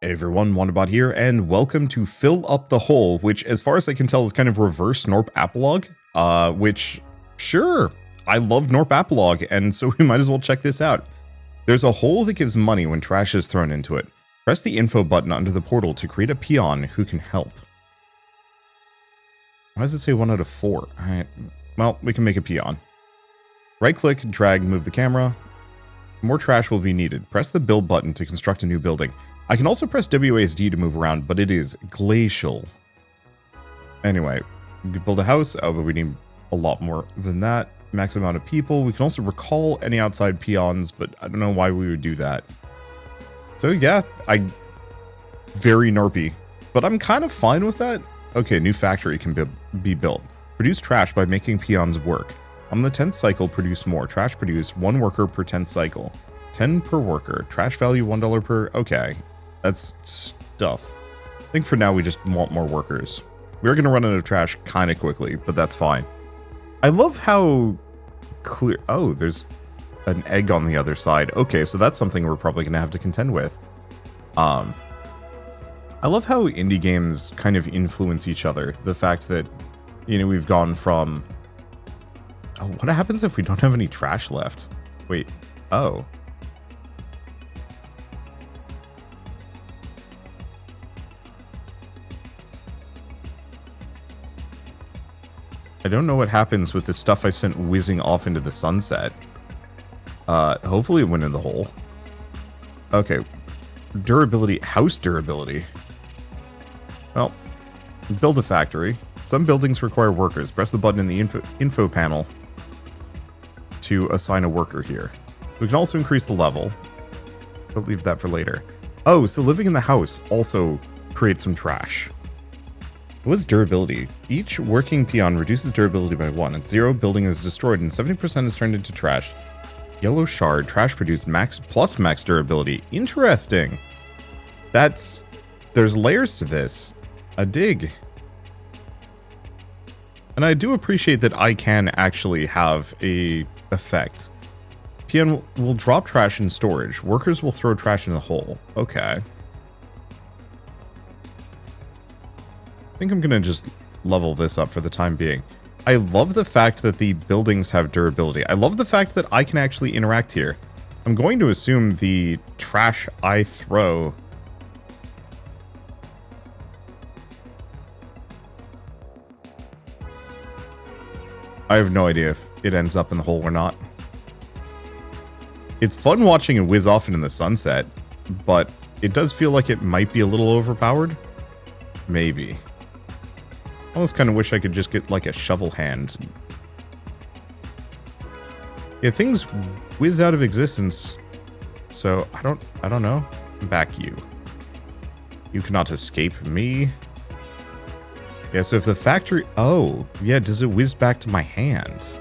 Hey everyone, Wanderbot here, and welcome to Fill Up the Hole, which as far as I can tell is kind of reverse Norp Apolog, which, sure, I love Norp Apolog, and so we might as well check this out. There's a hole that gives money when trash is thrown into it. Press the info button under the portal to create a peon who can help. Why does it say 1 out of 4? Alright, well, we can make a peon. Right-click, drag, move the camera. More trash will be needed. Press the build button to construct a new building. I can also press WASD to move around, but it is glacial. Anyway, we can build a house. Oh, but we need a lot more than that. Max amount of people. We can also recall any outside peons, but I don't know why we would do that. So yeah, very Norpy, but I'm kind of fine with that. Okay, new factory can be built. Produce trash by making peons work. On the 10th cycle, produce more. Trash produce 1 worker per 10th cycle. 10 per worker. Trash value $1 per... Okay. That's stuff. I think for now we just want more workers. We're going to run out of trash kind of quickly, but that's fine. I love how clear... Oh, there's an egg on the other side. Okay, so that's something we're probably going to have to contend with. I love how indie games kind of influence each other. The fact that, you know, we've gone from... Oh, what happens if we don't have any trash left? Wait. Oh. I don't know what happens with the stuff I sent whizzing off into the sunset. Hopefully it went in the hole. Okay. Durability. House durability. Well, build a factory. Some buildings require workers. Press the button in the info panel to assign a worker here. We can also increase the level. I'll leave that for later. Oh, so living in the house also creates some trash. What is durability? Each working peon reduces durability by 1. At 0, building is destroyed and 70% is turned into trash. Yellow shard, trash produced max plus max durability. Interesting. There's layers to this. A dig. And I do appreciate that I can actually have a effect. Peon will drop trash in storage. Workers will throw trash in the hole. Okay. I think I'm gonna just level this up for the time being. I love the fact that the buildings have durability. I love the fact that I can actually interact here. I'm going to assume the trash I throw... I have no idea if it ends up in the hole or not. It's fun watching it whiz off into the sunset, but it does feel like it might be a little overpowered. Maybe. I almost kind of wish I could just get like a shovel hand. Yeah, things whiz out of existence. So I don't know. Back you. You cannot escape me. Yeah, so if the factory... Oh, yeah, does it whiz back to my hand?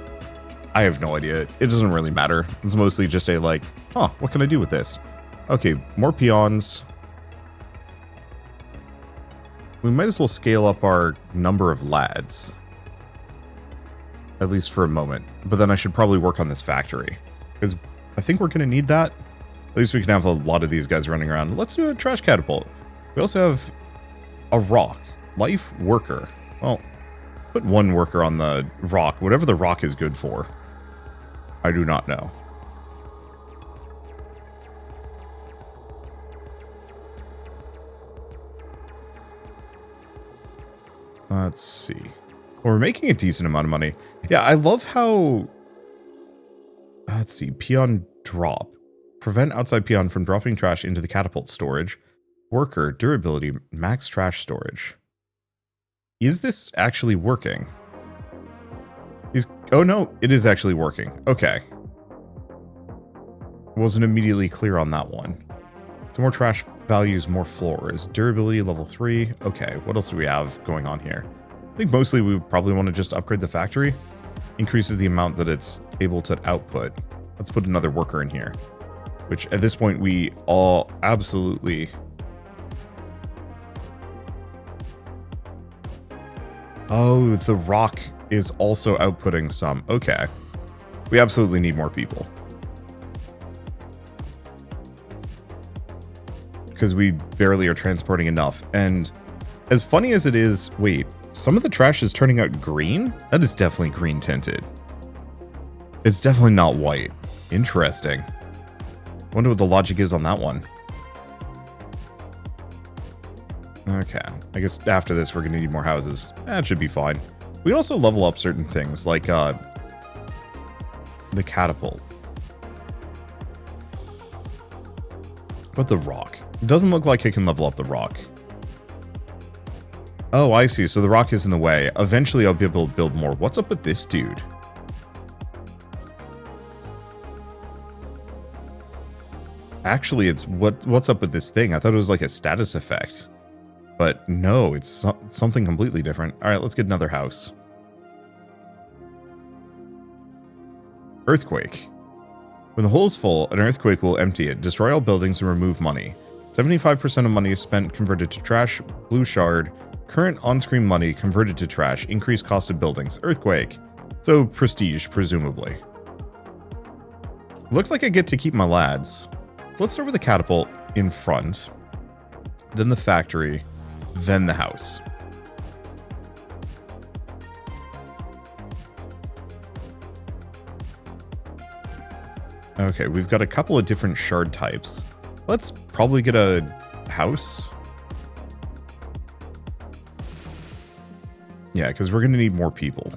I have no idea. It doesn't really matter. It's mostly just a, like, huh, what can I do with this? Okay, more peons. We might as well scale up our number of lads. At least for a moment. But then I should probably work on this factory. Because I think we're going to need that. At least we can have a lot of these guys running around. Let's do a trash catapult. We also have a rock. Life worker. Well, put 1 worker on the rock. Whatever the rock is good for. I do not know. Let's see. Well, we're making a decent amount of money. Yeah, I love how... Let's see. Peon drop. Prevent outside peon from dropping trash into the catapult storage. Worker durability max trash storage. Is this actually working? Oh no, it is actually working. Okay. Wasn't immediately clear on that one. So more trash values, more floors. Durability level 3. Okay, what else do we have going on here? I think mostly we would probably want to just upgrade the factory. Increases the amount that it's able to output. Let's put another worker in here. Which at this point we all absolutely... Oh, the rock is also outputting some. Okay. We absolutely need more people. because we barely are transporting enough. And as funny as it is, wait, some of the trash is turning out green? That is definitely green tinted. It's definitely not white. Interesting. Wonder what the logic is on that one. Okay, I guess after this we're gonna need more houses. That should be fine. We can also level up certain things, like the catapult. But the rock. It doesn't look like it can level up the rock. Oh, I see. So the rock is in the way. Eventually I'll be able to build more. What's up with this dude? Actually, it's what's up with this thing? I thought it was like a status effect. But no, it's something completely different. All right, let's get another house. Earthquake. When the hole is full, an earthquake will empty it, destroy all buildings, and remove money. 75% of money is spent converted to trash. Blue shard. Current on-screen money converted to trash. Increased cost of buildings. Earthquake. So prestige, presumably. Looks like I get to keep my lads. So let's start with the catapult in front. Then the factory. Then the house. Okay, we've got a couple of different shard types. Let's probably get a house. Yeah, because we're going to need more people.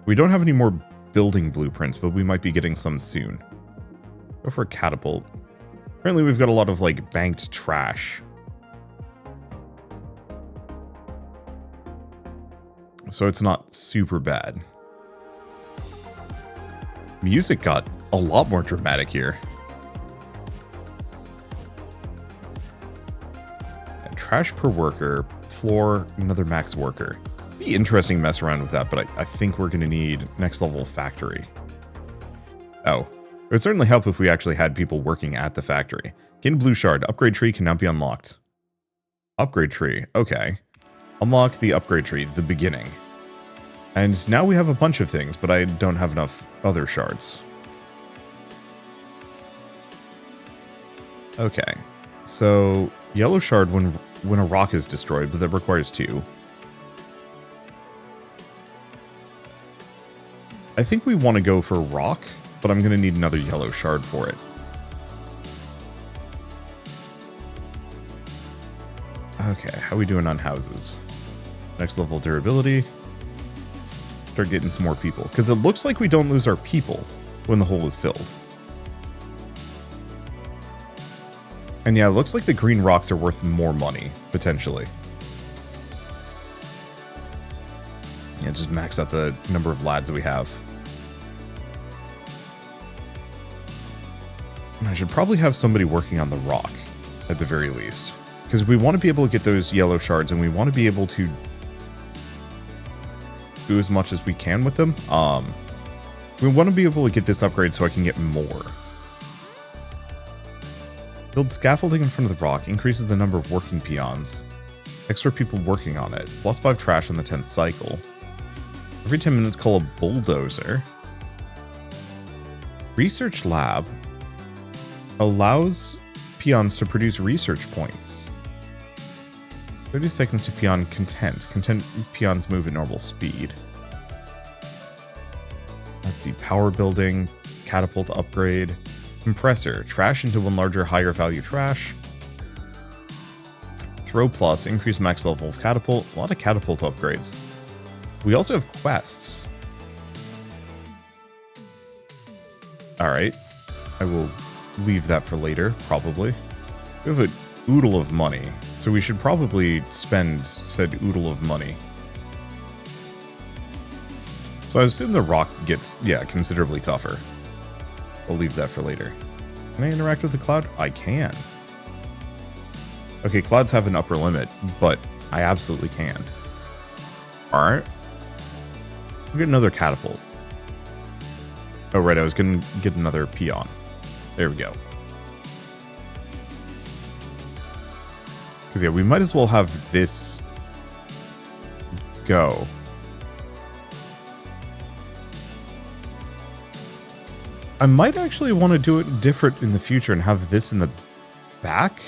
We don't have any more building blueprints, but we might be getting some soon. Go for a catapult. Apparently we've got a lot of, like, banked trash. So it's not super bad. Music got a lot more dramatic here. And trash per worker, floor, another max worker. Be interesting to mess around with that, but I think we're going to need next level factory. Oh, it would certainly help if we actually had people working at the factory. Gain a blue shard. Upgrade tree can now be unlocked. Upgrade tree. Okay. Unlock the upgrade tree, the beginning. And now we have a bunch of things, but I don't have enough other shards. Okay. So, yellow shard when a rock is destroyed, but that requires 2. I think we want to go for rock, but I'm going to need another yellow shard for it. Okay, how are we doing on houses? Next level durability. Start getting some more people. Because it looks like we don't lose our people when the hole is filled. And yeah, it looks like the green rocks are worth more money, potentially. Yeah, just max out the number of lads that we have. And I should probably have somebody working on the rock, at the very least. Because we want to be able to get those yellow shards, and we want to be able to do as much as we can with them. We want to be able to get this upgrade so I can get more. Build scaffolding in front of the rock, increases the number of working peons. Extra people working on it. +5 trash on the 10th cycle. Every 10 minutes call a bulldozer. Research lab allows peons to produce research points. 30 seconds to peon content. Content peons move at normal speed. Let's see. Power building. Catapult upgrade. Compressor. Trash into one larger, higher value trash. Throw plus. Increase max level of catapult. A lot of catapult upgrades. We also have quests. Alright. I will leave that for later, probably. We have an oodle of money, so we should probably spend said oodle of money. So I assume the rock gets, yeah, considerably tougher. We'll leave that for later. Can I interact with the cloud? I can. Okay, clouds have an upper limit, but I absolutely can. Alright. We'll get another catapult. Oh, right, I was going to get another peon. There we go. Because, yeah, we might as well have this go. I might actually want to do it different in the future and have this in the back,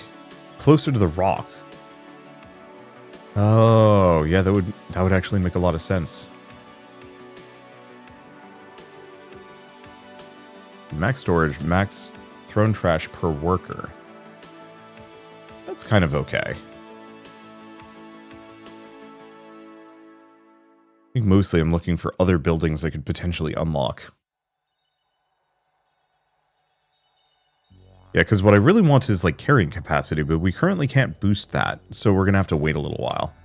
closer to the rock. Oh, yeah, that would actually make a lot of sense. Max storage, max thrown trash per worker. That's kind of okay. I think mostly I'm looking for other buildings I could potentially unlock. Yeah, because what I really want is like carrying capacity, but we currently can't boost that, so we're going to have to wait a little while.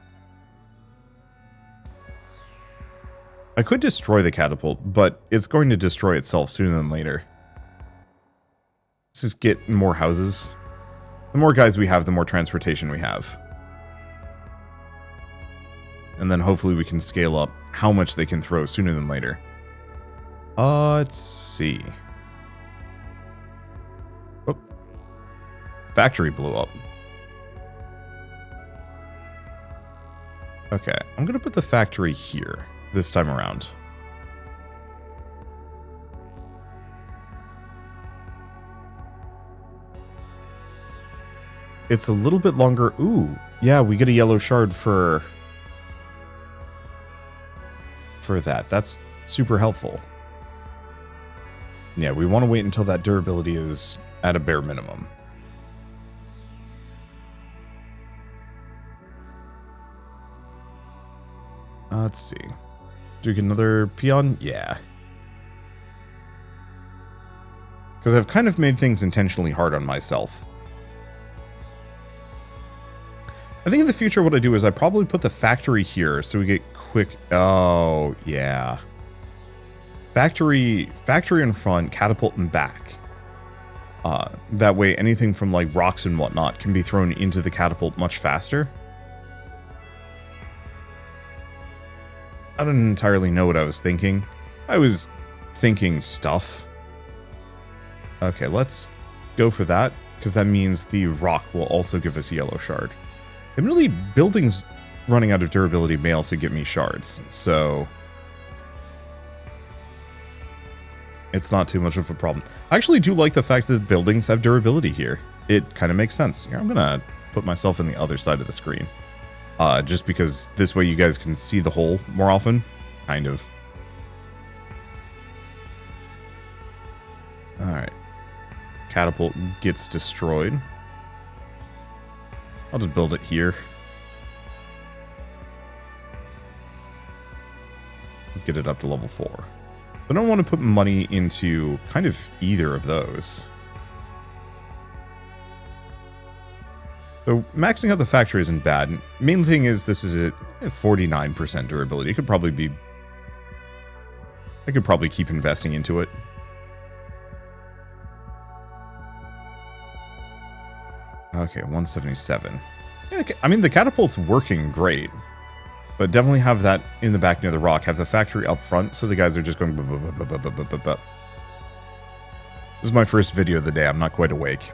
I could destroy the catapult, but it's going to destroy itself sooner than later. Let's just get more houses. The more guys we have, the more transportation we have. And then hopefully we can scale up how much they can throw sooner than later. Let's see. Oh. Factory blew up. Okay, I'm going to put the factory here this time around. It's a little bit longer. Ooh, yeah, we get a yellow shard for that. That's super helpful. Yeah, we want to wait until that durability is at a bare minimum. Let's see. Do we get another peon? Yeah. Because I've kind of made things intentionally hard on myself. I think in the future what I do is I probably put the factory here so we get quick... Oh, yeah. Factory in front, catapult in back. That way anything from like rocks and whatnot can be thrown into the catapult much faster. I don't entirely know what I was thinking. I was thinking stuff. Okay, let's go for that, because that means the rock will also give us a yellow shard. Admittedly, buildings running out of durability may also get me shards, so it's not too much of a problem. I actually do like the fact that buildings have durability here. It kind of makes sense. Here, I'm gonna put myself on the other side of the screen. Just because this way you guys can see the hole more often. Kind of. Alright. Catapult gets destroyed. I'll just build it here. Let's get it up to level 4. I don't want to put money into kind of either of those. So maxing out the factory isn't bad. Main thing is this is a 49% durability. It could probably be... I could probably keep investing into it. Okay, 177. Yeah, I mean, the catapult's working great. But definitely have that in the back near the rock. Have the factory up front so the guys are just going... This is my first video of the day. I'm not quite awake.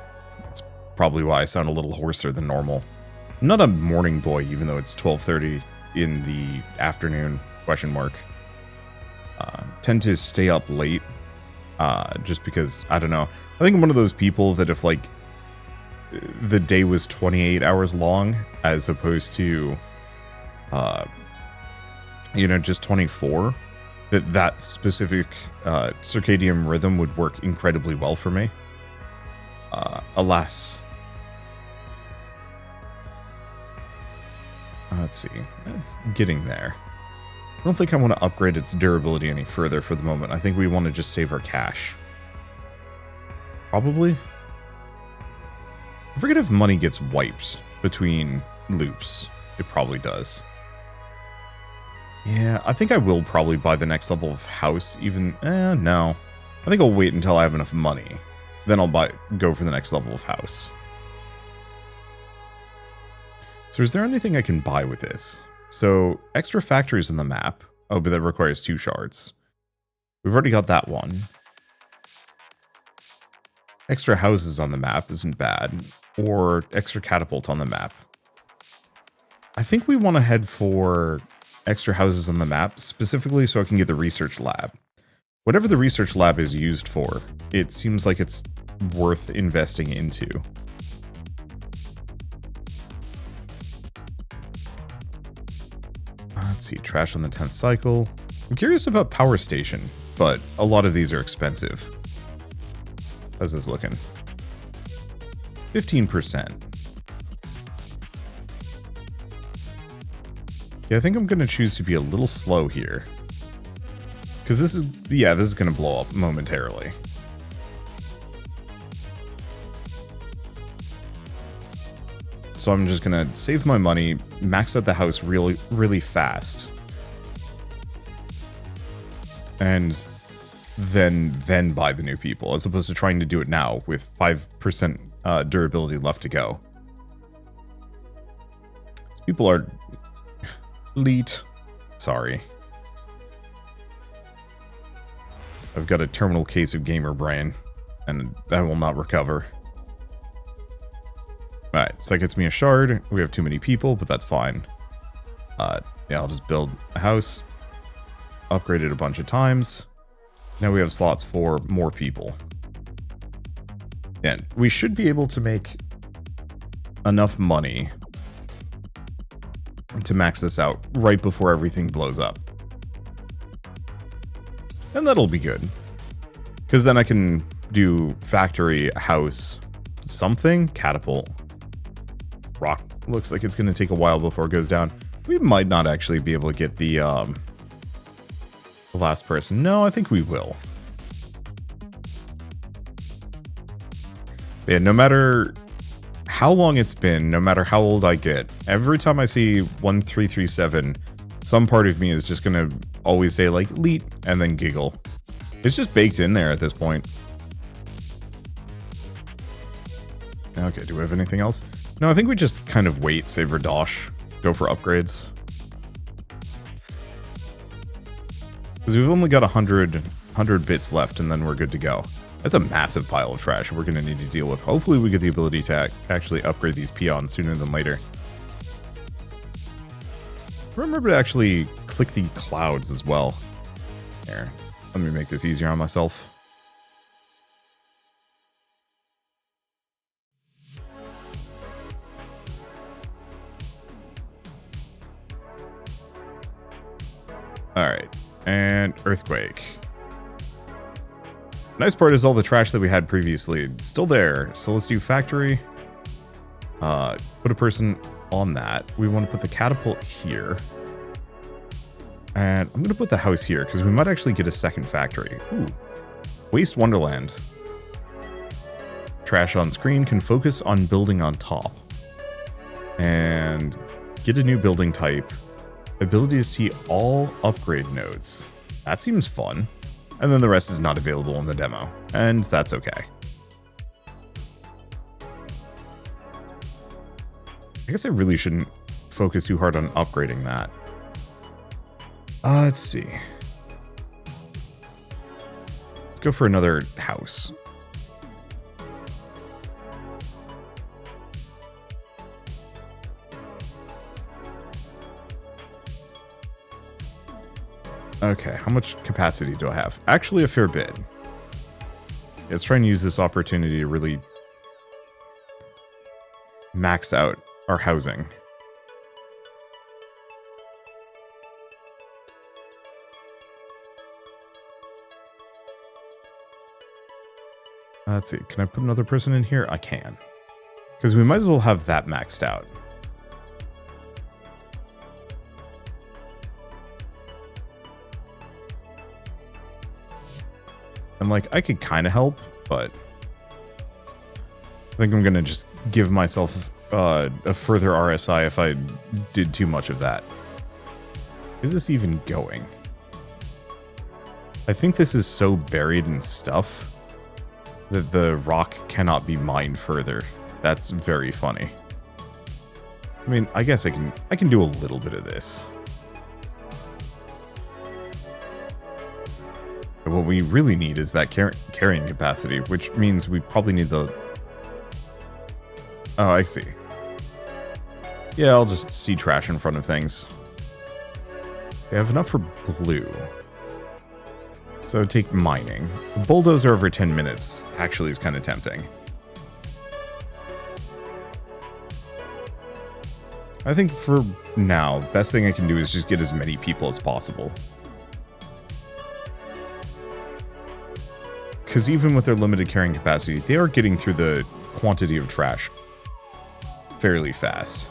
It's probably why I sound a little hoarser than normal. I'm not a morning boy, even though it's 12:30 in the afternoon, question mark. Tend to stay up late, just because, I don't know. I think I'm one of those people that if, like, the day was 28 hours long, as opposed to, you know, just 24, that specific circadian rhythm would work incredibly well for me. Alas. Let's see. It's getting there. I don't think I want to upgrade its durability any further for the moment. I think we want to just save our cash. Probably. I forget if money gets wiped between loops. It probably does. Yeah, I think I will probably buy the next level of house even... no. I think I'll wait until I have enough money. Then I'll go for the next level of house. So is there anything I can buy with this? So, extra factories on the map. Oh, but that requires 2 shards. We've already got that one. Extra houses on the map isn't bad. Or extra catapult on the map. I think we want to head for extra houses on the map, specifically so I can get the research lab. Whatever the research lab is used for, it seems like it's worth investing into. Let's see, trash on the 10th cycle. I'm curious about power station, but a lot of these are expensive. How's this looking? 15%. Yeah, I think I'm going to choose to be a little slow here. Because this is, yeah, this is going to blow up momentarily. So I'm just going to save my money, max out the house really fast. And then buy the new people, as opposed to trying to do it now with 5% durability left to go. These people are elite. Sorry. I've got a terminal case of gamer brain, and I will not recover. Alright, so that gets me a shard. We have too many people, but that's fine. Yeah, I'll just build a house. Upgrade it a bunch of times. Now we have slots for more people. And we should be able to make enough money to max this out right before everything blows up. And that'll be good. Because then I can do factory, house, something, catapult. Rock. Looks like it's going to take a while before it goes down. We might not actually be able to get the last person. No, I think we will. Yeah, no matter how long it's been, no matter how old I get, every time I see 1337, some part of me is just gonna always say like "leet" and then giggle. It's just baked in there at this point. Okay, do we have anything else? No, I think we just kind of wait, save for dosh, go for upgrades. Because we've only got 100 bits left, and then we're good to go. That's a massive pile of trash we're going to need to deal with. Hopefully we get the ability to actually upgrade these peons sooner than later. Remember to actually click the clouds as well. There. Let me make this easier on myself. Alright. And earthquake. Nice part is all the trash that we had previously. It's still there. So let's do factory. Put a person on that. We want to put the catapult here. And I'm going to put the house here, because we might actually get a second factory. Ooh. Waste Wonderland. Trash on screen. Can focus on building on top. And get a new building type. Ability to see all upgrade nodes. That seems fun. And then the rest is not available in the demo. And that's okay. I guess I really shouldn't focus too hard on upgrading that. Let's see. Let's go for another house. Okay, how much capacity do I have? Actually, a fair bit. Let's try and use this opportunity to really max out our housing. Let's see, can I put another person in here? I can. Because we might as well have that maxed out. And like, I could kind of help, but I think I'm going to just give myself a further RSI if I did too much of that. Is this even going? I think this is so buried in stuff that the rock cannot be mined further. That's very funny. I mean, I guess I can do a little bit of this. But what we really need is that carrying capacity, which means we probably need the... Oh, I see. Yeah, I'll just see trash in front of things. We have enough for blue. So take mining. A bulldozer over 10 minutes actually is kind of tempting. I think for now, best thing I can do is just get as many people as possible. Because even with their limited carrying capacity, they are getting through the quantity of trash fairly fast.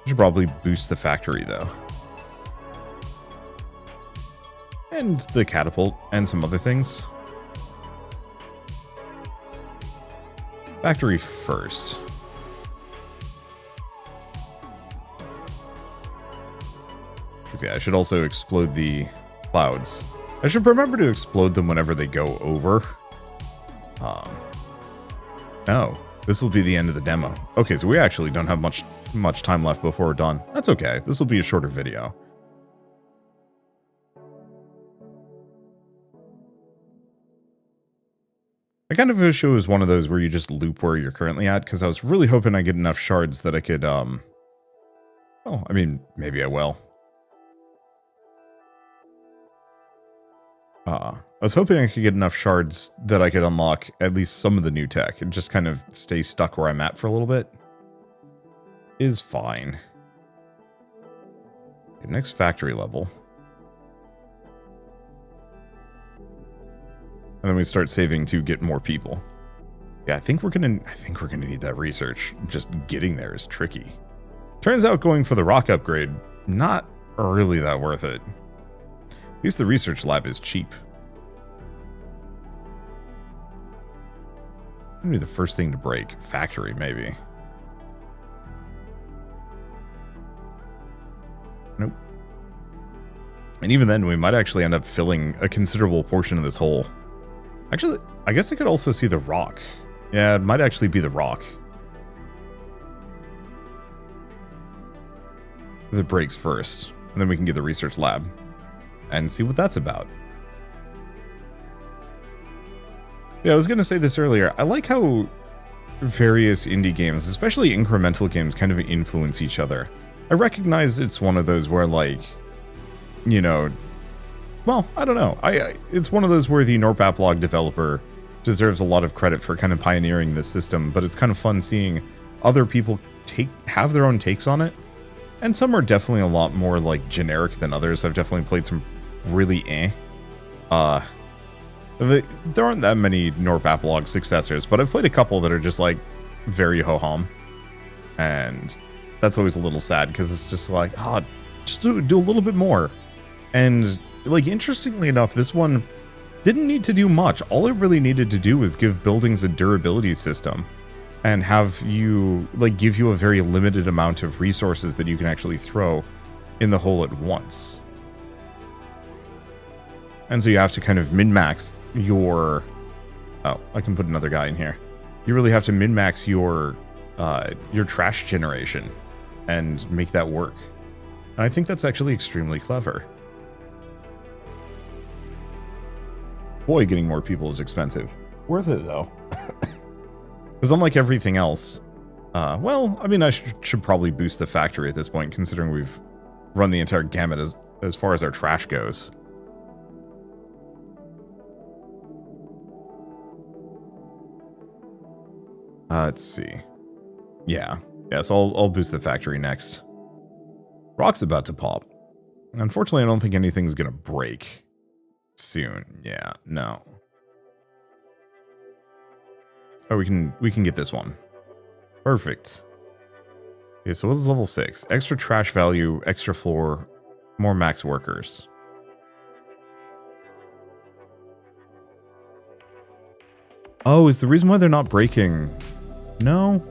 Should probably boost the factory, though. And the catapult, and some other things. Factory first. Because, yeah, I should also explode the clouds. I should remember to explode them whenever they go over. Oh, this will be the end of the demo. Okay, so we actually don't have much time left before we're done. That's okay. This will be a shorter video. I kind of wish it was one of those where you just loop where you're currently at, because I was really hoping I get enough shards that I could, oh, I mean, maybe I will. I was hoping I could get enough shards that I could unlock at least some of the new tech and just kind of stay stuck where I'm at for a little bit. Is fine. Okay, next factory level. And then we start saving to get more people. Yeah, I think we're gonna need that research. Just getting there is tricky. Turns out going for the rock upgrade, not really that worth it. At least the research lab is cheap. Maybe the first thing to break. Factory, maybe. Nope. And even then, we might actually end up filling a considerable portion of this hole. Actually, I guess I could also see the rock. Yeah, it might actually be the rock that breaks first. And then we can get the research lab and see what that's about. Yeah, I was going to say this earlier. I like how various indie games, especially incremental games, kind of influence each other. I recognize it's one of those where, like, you know, well, I don't know. It's one of those where the Norpaplog developer deserves a lot of credit for kind of pioneering this system, but it's kind of fun seeing other people have their own takes on it. And some are definitely a lot more, like, generic than others. I've definitely played some really there aren't that many Norpaplog successors, but I've played a couple that are just, like, very ho-hum. And that's always a little sad, because it's just like, just do a little bit more. And, like, interestingly enough, this one didn't need to do much. All it really needed to do was give buildings a durability system and have you, like, give you a very limited amount of resources that you can actually throw in the hole at once. And so you have to kind of min-max your... Oh, I can put another guy in here. You really have to min-max your trash generation and make that work. And I think that's actually extremely clever. Boy, getting more people is expensive. Worth it, though. Because unlike everything else... well, I mean, I should probably boost the factory at this point, considering we've run the entire gamut as far as our trash goes. Let's see. Yeah, so I'll boost the factory next. Rock's about to pop. Unfortunately, I don't think anything's gonna break soon. Yeah, no. Oh, we can get this one. Perfect. Okay, so what is level 6? Extra trash value, extra floor, more max workers. Oh, is the reason why they're not breaking... No?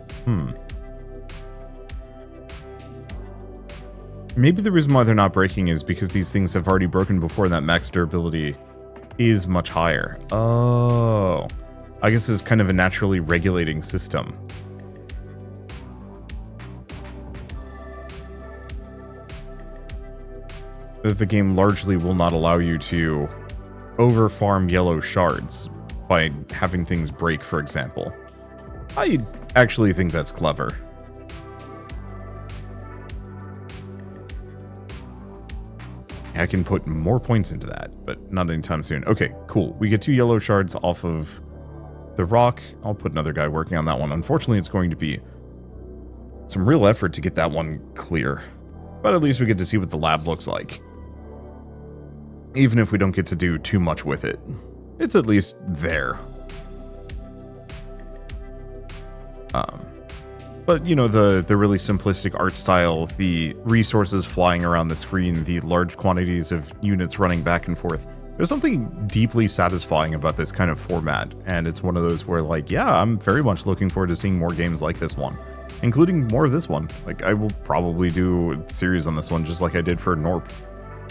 Maybe the reason why they're not breaking is because these things have already broken before and that max durability is much higher. Oh. I guess it's kind of a naturally regulating system. The game largely will not allow you to overfarm yellow shards by having things break, for example. I actually think that's clever. I can put more points into that, but not anytime soon. Okay, cool. We get 2 yellow shards off of the rock. I'll put another guy working on that one. Unfortunately, it's going to be some real effort to get that one clear. But at least we get to see what the lab looks like. Even if we don't get to do too much with it. It's at least there. But, you know, the really simplistic art style, the resources flying around the screen, the large quantities of units running back and forth. There's something deeply satisfying about this kind of format, and it's one of those where, like, yeah, I'm very much looking forward to seeing more games like this one, including more of this one. Like, I will probably do a series on this one just like I did for Norp.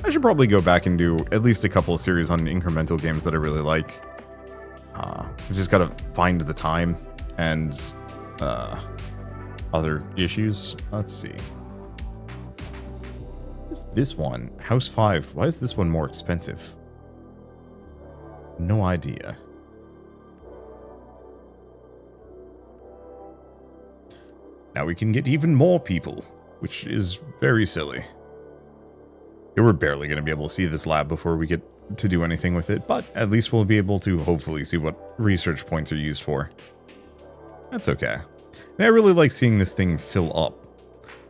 I should probably go back and do at least a couple of series on incremental games that I really like. I just gotta find the time and other issues. Let's see. What is this one? House 5. Why is this one more expensive? No idea. Now we can get even more people, which is very silly. We're barely going to be able to see this lab before we get to do anything with it, but at least we'll be able to hopefully see what research points are used for. That's okay. And I really like seeing this thing fill up.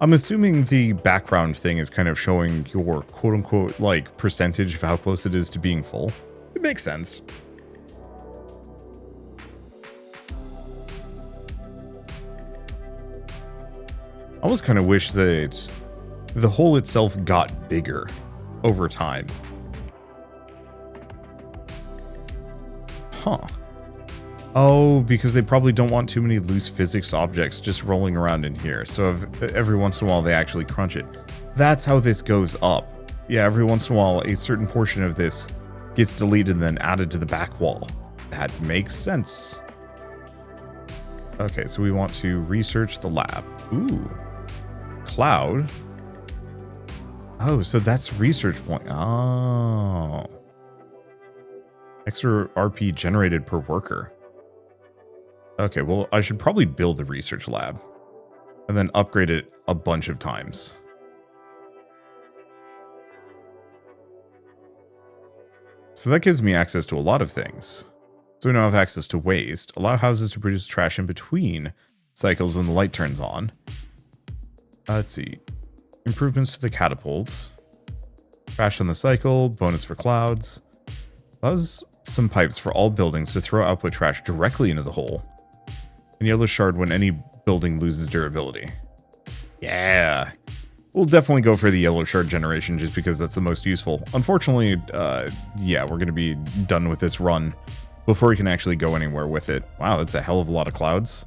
I'm assuming the background thing is kind of showing your quote-unquote, like, percentage of how close it is to being full. It makes sense. I almost kind of wish that the hole itself got bigger over time. Huh. Oh, because they probably don't want too many loose physics objects just rolling around in here. So every once in a while they actually crunch it. That's how this goes up. Yeah, every once in a while a certain portion of this gets deleted and then added to the back wall. That makes sense. Okay, so we want to research the lab. Ooh. Cloud. Oh, so that's research point. Oh. Extra RP generated per worker. Okay, well, I should probably build the research lab and then upgrade it a bunch of times. So that gives me access to a lot of things. So we now have access to waste, allow houses to produce trash in between cycles when the light turns on. Let's see. Improvements to the catapults. Trash on the cycle, bonus for clouds. Allows some pipes for all buildings to throw output trash directly into the hole. And yellow shard when any building loses durability. Yeah. We'll definitely go for the yellow shard generation just because that's the most useful. Unfortunately, yeah, we're going to be done with this run before we can actually go anywhere with it. Wow, that's a hell of a lot of clouds.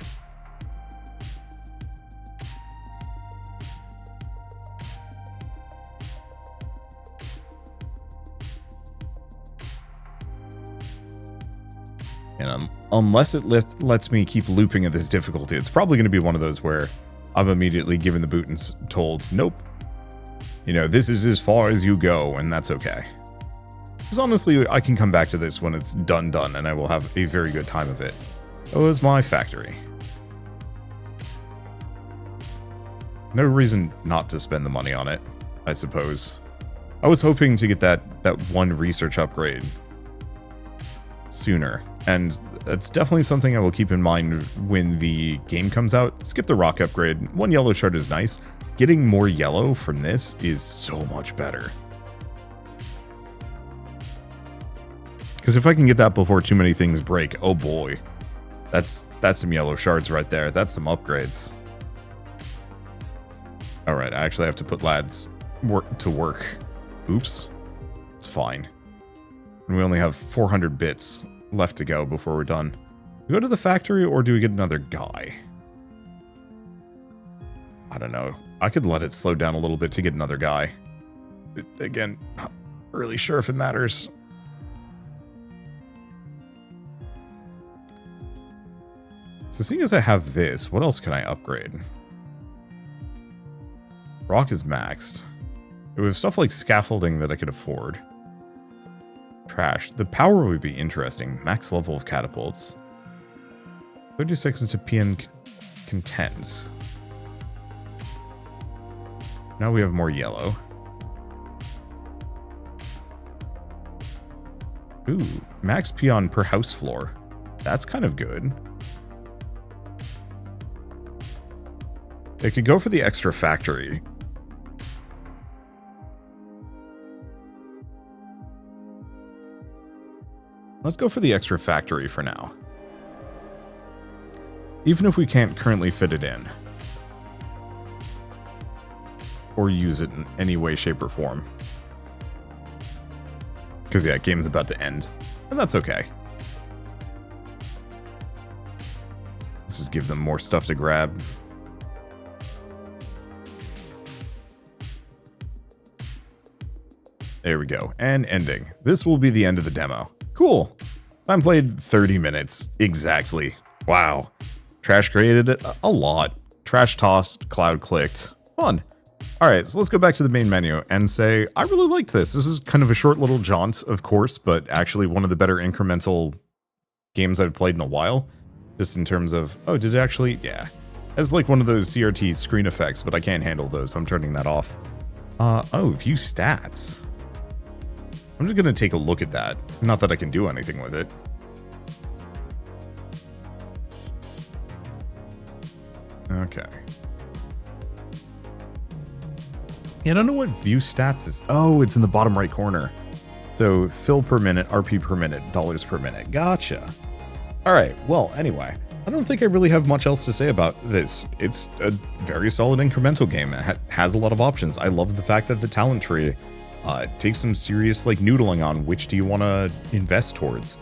And unless it lets me keep looping at this difficulty, it's probably going to be one of those where I'm immediately given the boot and told, nope. You know, this is as far as you go, and that's okay. Because honestly, I can come back to this when it's done, and I will have a very good time of it. Oh, it's my factory. No reason not to spend the money on it, I suppose. I was hoping to get that one research upgrade sooner, and that's definitely something I will keep in mind when the game comes out. Skip the rock upgrade. One yellow shard is nice. Getting more yellow from this is so much better. Because if I can get that before too many things break, oh boy. That's some yellow shards right there. That's some upgrades. Alright, I actually have to put lads to work. Oops. It's fine. And we only have 400 bits left to go before we're done. We go to the factory, or do we get another guy? I don't know. I could let it slow down a little bit to get another guy. Again, not really sure if it matters. So seeing as I have this, what else can I upgrade? Rock is maxed. We have stuff like scaffolding that I could afford. Trash. The power would be interesting. Max level of catapults. 30 seconds to peon content. Now we have more yellow. Ooh, max peon per house floor. That's kind of good. It could go for the extra factory. Let's go for the extra factory for now. Even if we can't currently fit it in. Or use it in any way, shape, or form. Because, yeah, game's about to end. And that's okay. Let's just give them more stuff to grab. There we go. And ending. This will be the end of the demo. Cool. Time played 30 minutes. Exactly. Wow. Trash created it a lot. Trash tossed, cloud clicked. Fun. Alright, so let's go back to the main menu and say, I really liked this. This is kind of a short little jaunt, of course, but actually one of the better incremental games I've played in a while. Just in terms of, oh, did it actually? Yeah. It's like one of those CRT screen effects, but I can't handle those, so I'm turning that off. Oh, view stats. I'm just gonna take a look at that. Not that I can do anything with it. Okay. Yeah, I don't know what view stats is. Oh, it's in the bottom right corner. So fill per minute, RP per minute, dollars per minute. Gotcha. All right. Well, anyway, I don't think I really have much else to say about this. It's a very solid incremental game. It has a lot of options. I love the fact that the talent tree takes some serious like noodling on which do you want to invest towards.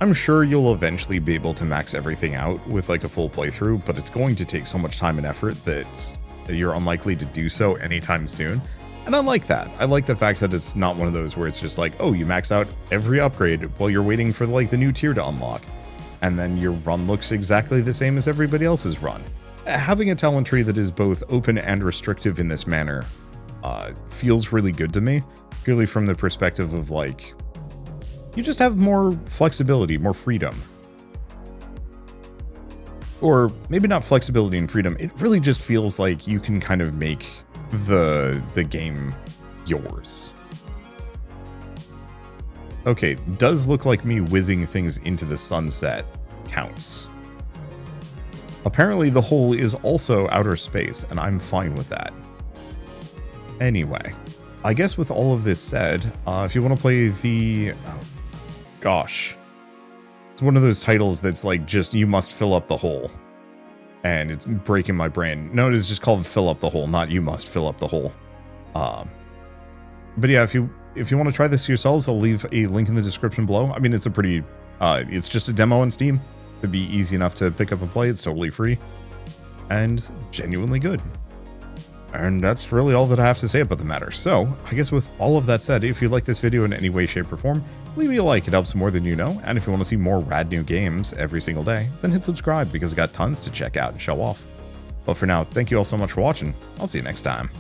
I'm sure you'll eventually be able to max everything out with like a full playthrough, but it's going to take so much time and effort that you're unlikely to do so anytime soon. And I like that. I like the fact that it's not one of those where it's just like, oh, you max out every upgrade while you're waiting for like the new tier to unlock. And then your run looks exactly the same as everybody else's run. Having a talent tree that is both open and restrictive in this manner feels really good to me, purely from the perspective of like, you just have more flexibility, more freedom. Or maybe not flexibility and freedom, it really just feels like you can kind of make the game yours. Okay, does look like me whizzing things into the sunset counts. Apparently the hole is also outer space, and I'm fine with that. Anyway, I guess with all of this said, if you want to play the... Oh, gosh. It's one of those titles that's like just, you must fill up the hole. And it's breaking my brain. No, it is just called Fill Up the Hole, not You Must Fill Up the Hole. But yeah, if you want to try this yourselves, I'll leave a link in the description below. I mean, it's a pretty... it's just a demo on Steam. It'd be easy enough to pick up and play. It's totally free. And genuinely good. And that's really all that I have to say about the matter. So, I guess with all of that said, if you like this video in any way, shape, or form, leave me a like. It helps more than you know. And if you want to see more rad new games every single day, then hit subscribe because I got tons to check out and show off. But for now, thank you all so much for watching. I'll see you next time.